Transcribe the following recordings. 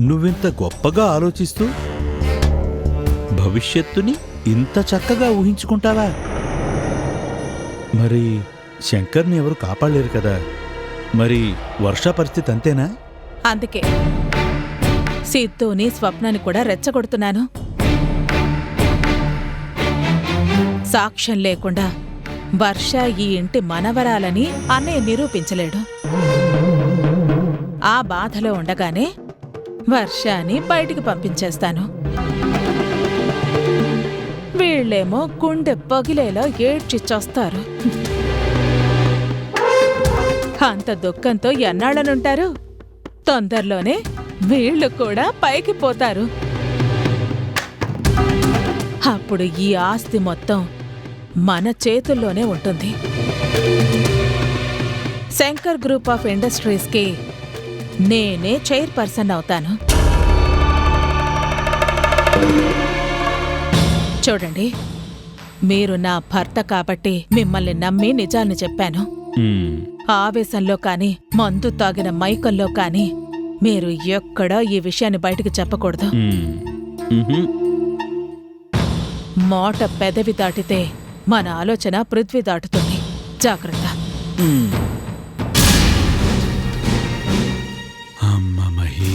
నువ్వింత గొప్పగా ఆలోచిస్తూ భవిష్యత్తుని ఇంత చక్కగా ఊహించుకుంటావా? మరి శంకర్ని ఎవరు కాపాడలేరు కదా. మరి వర్ష పరిస్థితి అంతేనా? అందుకే సిద్ధుని స్వప్నాన్ని కూడా రెచ్చగొడుతున్నాను. సాక్ష్యం లేకుండా వర్ష ఈ ఇంటి మనవరాలని అన్నయ్య నిరూపించలేడు. ఆ బాధలో ఉండగానే వర్షాన్ని బయటికి పంపించేస్తాను. వీళ్ళేమో గుండె పగిలేలా ఏడ్చి చస్తారు. అంత దుఃఖంతో ఎన్నాళ్ళనుంటారు? తొందరలోనే వీళ్ళు కూడా పైకి పోతారు. అప్పుడు ఈ ఆస్తి మొత్తం మన చేతుల్లోనే ఉంటుంది. శంకర్ గ్రూప్ ఆఫ్ ఇండస్ట్రీస్కి నేనే చైర్పర్సన్ అవుతాను. చూడండి, మీరు నా భర్త కాబట్టి మిమ్మల్ని నమ్మి నిజాన్ని చెప్పాను. ఆవేశంలో కాని మందు తాగిన మైకంలో కాని మీరు ఎక్కడా ఈ విషయాన్ని బయటికి చెప్పకూడదు. మోట పెదవి దాటితే మన ఆలోచన పృథ్వీ దాటుతుంది. జాగ్రత్త. అమ్మ మహి,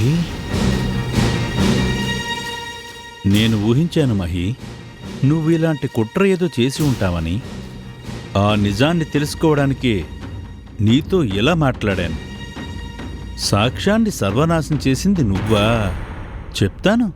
నేను ఊహించాను మహి, నువ్వు ఇలాంటి కుట్ర ఏదో చేసి ఉంటావని. ఆ నిజాన్ని తెలుసుకోవడానికి నీతో ఇలా మాట్లాడాను. సాక్ష్యాన్ని సర్వనాశం చేసింది నువ్వా? చెప్తాను.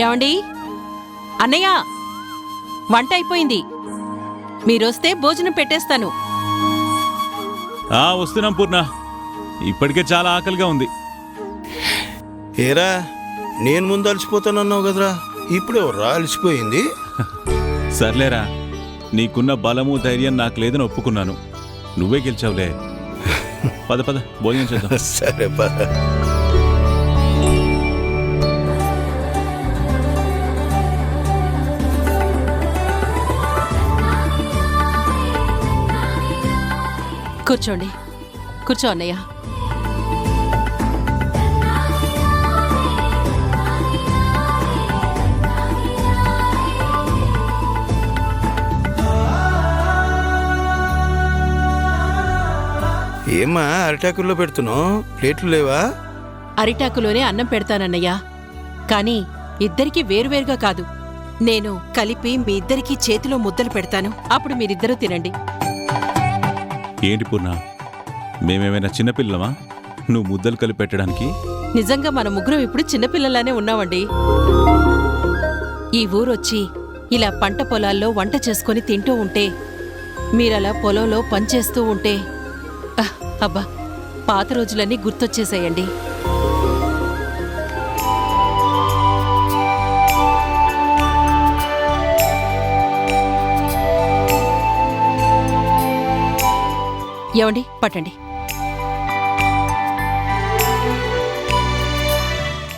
ఏమండి? అన్నయ్య, వంట అయిపోయింది. మీరొస్తే భోజనం పెట్టేస్తాను. వస్తున్నాం పూర్ణ. ఇప్పటికే చాలా ఆకలిగా ఉంది. ఏరా, నేను ముందు అలసిపోతానన్నావు కదరా, ఇప్పుడు ఎవరా అలసిపోయింది? సర్లేరా, నీకున్న బలము ధైర్యం నాకు లేదని ఒప్పుకున్నాను. నువ్వే గెలిచావులే. పద పద, భోజనం చేద్దాం. సరే పద. కూర్చోండి. కూర్చో అన్నయ్య. ఏమ్మా అరిటాకుల్లో పెడుతున్నావు? ప్లేట్లు లేవా? అరిటాకులోనే అన్నం పెడతానన్నయ్య, కానీ ఇద్దరికీ వేరువేరుగా కాదు. నేను కలిపి మీ ఇద్దరికీ చేతిలో ముద్దలు పెడతాను. అప్పుడు మీరిద్దరూ తినండి. ఏంటి పూర్ణ, మేమేమైనా చిన్నపిల్లమా నువ్వు ముద్దలు కలిపి పెట్టడానికి? నిజంగా మన ముగ్గురం ఇప్పుడు చిన్నపిల్లలానే ఉన్నామండి. ఈ ఊరొచ్చి ఇలా పంట పొలాల్లో వంట చేసుకుని తింటూ ఉంటే, మీరలా పొలంలో పనిచేస్తూ ఉంటే, అబ్బా, పాత రోజులన్నీ గుర్తొచ్చేసాయండి. ఏమండి, పట్టండి.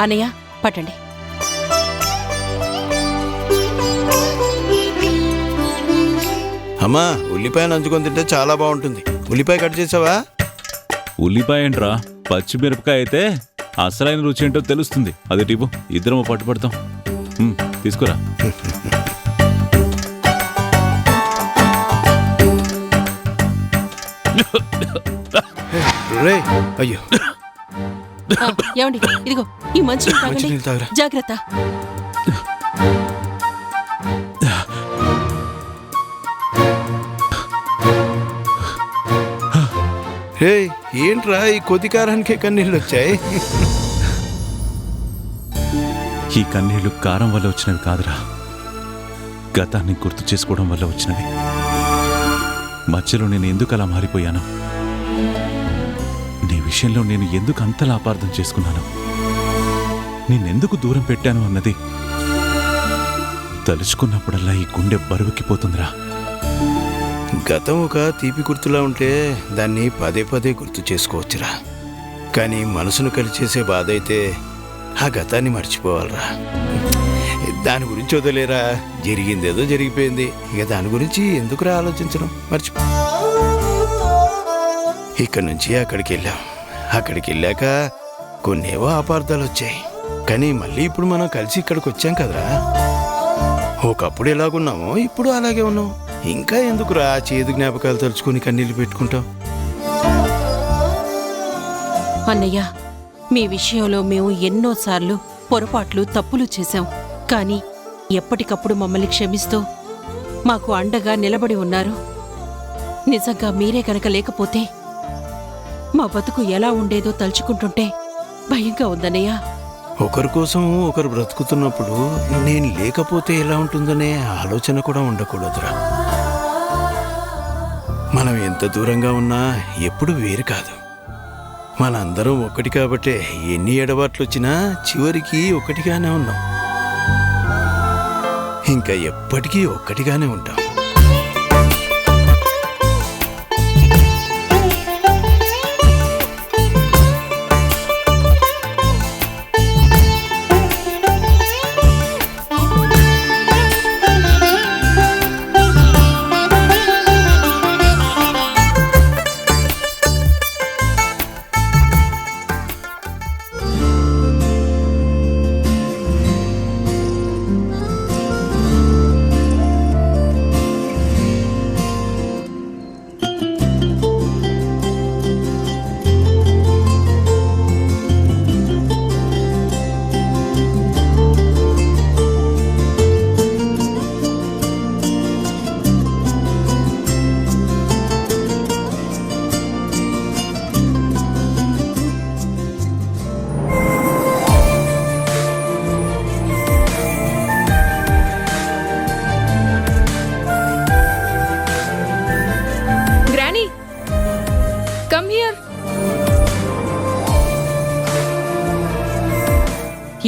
అన్నయ్య, పట్టండి. అమ్మా, ఉల్లిపాయ నంచుకొని తింటే చాలా బాగుంటుంది. ఉల్లిపాయ కట్ చేసావా? ఉల్లిపాయ ఏంట్రా, పచ్చిమిరపకాయ అయితే అసలైన రుచి ఏంటో తెలుస్తుంది. అది టిపు, ఇద్దరం పట్టుపడతాం. తీసుకురా. రే, అయ్యో. ఏమండి, ఇదిగో ఈ మంచి జాగ్రత్త. రే, ఏంట్రా ఈ కొద్ది కారానికే కన్నీళ్ళు వచ్చాయి? ఈ కన్నీళ్లు కారం వల్ల వచ్చినవి కాదురా, గతాన్ని గుర్తు చేసుకోవడం వల్ల వచ్చినవి. మధ్యలో నేను ఎందుకు అలా మారిపోయాను, నీ విషయంలో నేను ఎందుకు అంతలా అపార్థం చేసుకున్నాను, నేనెందుకు దూరం పెట్టాను అన్నది తలుచుకున్నప్పుడల్లా ఈ గుండె బరువుకిపోతుందిరా. గతం ఒక తీపి గుర్తులా ఉంటే దాన్ని పదే పదే గుర్తు చేసుకోవచ్చురా. కానీ మనసును కలిచేసే బాధ అయితే ఆ గతాన్ని మర్చిపోవాలరా. దాని గురించి వదిలేరా, జరిగిందేదో జరిగిపోయింది. ఇక దాని గురించి ఎందుకురా ఆలోచించడం, మర్చిపో. ఇక్కడి నుంచి అక్కడికి వెళ్ళాం. అక్కడికి వెళ్ళాక కొన్నేవో అపార్థాలు వచ్చాయి. కానీ మళ్ళీ ఇప్పుడు మనం కలిసి ఇక్కడికి వచ్చాం కదరా. ఒకప్పుడు ఎలాగున్నామో ఇప్పుడు అలాగే ఉన్నాం. ఇంకా ఎందుకురా చేదు జ్ఞాపకాలు తలుచుకుని కన్నీళ్లు పెట్టుకుంటాం. అన్నయ్య, మీ విషయంలో మేము ఎన్నోసార్లు పొరపాట్లు, తప్పులు చేశాం. కానీ ఎప్పటికప్పుడు మమ్మల్ని క్షమిస్తూ మాకు అండగా నిలబడి ఉన్నారు. నిజంగా మీరే కనుక లేకపోతే మా బతుకు ఎలా ఉండేదో తలుచుకుంటుంటే భయంగా ఉందన్నయ్య. ఒకరి కోసం ఒకరు బ్రతుకుతున్నప్పుడు నేను లేకపోతే ఎలా ఉంటుందనే ఆలోచన కూడా ఉండకూడదురా. మనం ఎంత దూరంగా ఉన్నా ఎప్పుడు వేరు కాదు. మనందరం ఒక్కటి కాబట్టే ఎన్ని ఎడబాట్లు వచ్చినా చివరికి ఒక్కటిగానే ఉన్నాం. ఇంకా ఎప్పటికీ ఒక్కటిగానే ఉంటాం.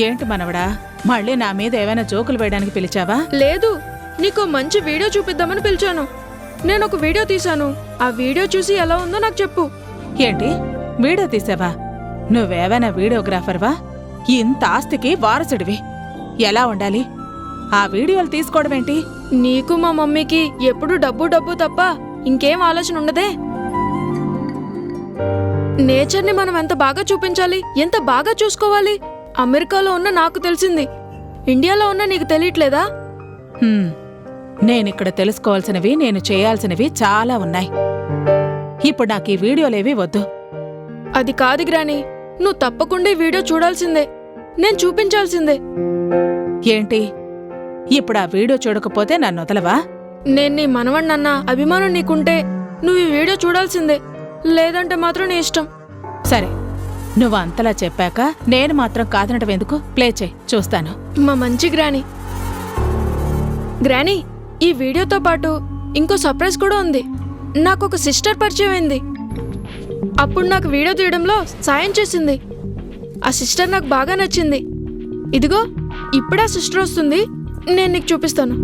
ఏంటి మనవడా, మళ్ళీ నా మీద ఏమైనా జోకులు వేయడానికి పిలిచావా? లేదు, నీకు మంచి వీడియో చూపిద్దామని పిలిచాను. నేను ఒక వీడియో తీశాను. ఆ వీడియో చూసి ఎలా ఉందో నాకు చెప్పు. ఏంటి, వీడియో తీసావా? నువ్వేమైనా వీడియోగ్రాఫర్వా? ఇంత ఆస్తికి వారసుడివి. ఎలా ఉండాలి? ఆ వీడియోలు తీసుకోవడం ఏంటి? నీకు మా మమ్మీకి ఎప్పుడు డబ్బు డబ్బు తప్ప ఇంకేం ఆలోచన ఉండదే. నేచర్ని మనం ఎంత బాగా చూపించాలి, ఎంత బాగా చూసుకోవాలి. అమెరికాలో ఉన్న నాకు తెలిసింది, ఇండియాలో ఉన్న నీకు తెలియట్లేదా? నేనిక్కడ తెలుసుకోవాల్సినవి, నేను చేయాల్సినవి చాలా ఉన్నాయి. ఇప్పుడు నాకు ఈ వీడియోలేవి వద్దు. అది కాదు గ్రాని, నువ్వు తప్పకుండా ఈ వీడియో చూడాల్సిందే. నేను చూపించాల్సిందే. ఏంటి, ఇప్పుడు ఆ వీడియో చూడకపోతే నన్ను వదలవా? నేను నీ మనవణ్ణన్న అభిమానం నీకుంటే నువ్వు ఈ వీడియో చూడాల్సిందే. లేదంటే మాత్రం నీ ఇష్టం. సరే, నువ్వు అంతలా చెప్పాక నేను మాత్రం కాదనటం ఎందుకు? ప్లే చేయి, చూస్తాను. మా మంచి గ్రాని. గ్రాని, ఈ వీడియోతో పాటు ఇంకో సర్ప్రైజ్ కూడా ఉంది. నాకు ఒక సిస్టర్ పరిచయం అయింది. అప్పుడు నాకు వీడియో తీయడంలో సాయం చేసింది. ఆ సిస్టర్ నాకు బాగా నచ్చింది. ఇదిగో ఇప్పుడా సిస్టర్ వస్తుంది, నేను నీకు చూపిస్తాను.